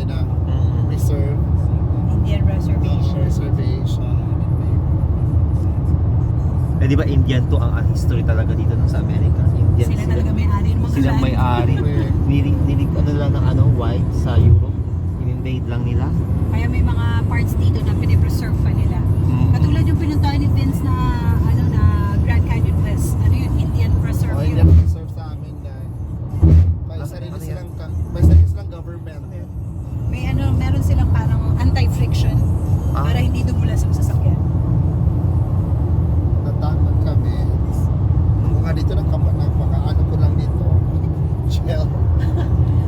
sinasabi na reserve. Indian reservation. Reservation. Eh di ba Indian to ang history talaga dito sa Amerika? Indian Sila talaga may-ari ng mga Silang land. may-ari. Nilig ano lang ng white sa Europe. In-invade lang nila. Kaya may mga parts dito na pinipreserve pa nila. Katulad yung pinuntahan ni Vince na na Grand Canyon West. Ano yun? Indian Reserve O, yun. Indian reserve sa amin na may sarili silang government. Meron silang parang anti-friction para hindi dumulas ang sasakyan. Natakot kami. Kung nga dito napakaano ko lang dito. Chill.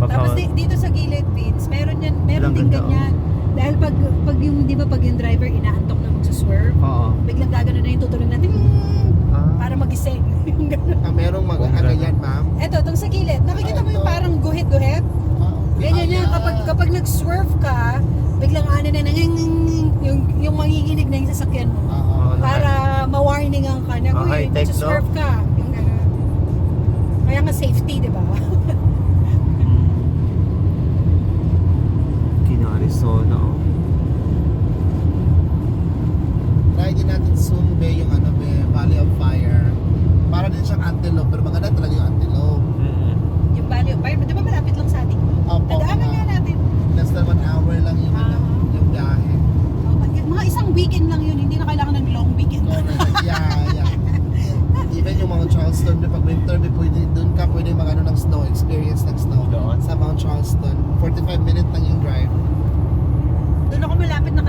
Tapos dito sa gilid, Vince, meron Ilang din ganda, ganyan. Dahil pag yung, di ba, pag yung driver inaantok na magsuswerve, Oo. biglang gagano na yung tutulong natin para magising. Yung gano'n. Merong ganyan, ma'am. Eto, itong sa gilid, nakikita mo yung ito. parang guhit-guhit? Ganyan yan, kapag nag-swerve ka, biglang ano na yung manginginig na yung sasakyan mo. Para ma-warningan ka na, uy, high-tech, nag-swerve ka. Yung gano'n. Kaya nga safety, di ba? Arizona, oh. Try din natin soon yung Valley of Fire. Para din siyang antelope, pero maganda talaga yung antelope. Yung Valley of Fire, di ba malapit lang sa atin? Opo, Nadaanan nga natin. less than 1 hour lang yung yung biyahe. Mga isang weekend lang yun, hindi na kailangan ng long weekend. Yeah. Even yung Mount Charleston, pag winter, doon ka pwede mag ng snow, experience ng snow. Doon? Sa Mount Charleston, 45 minutes lang yung drive. Doon ako malapit na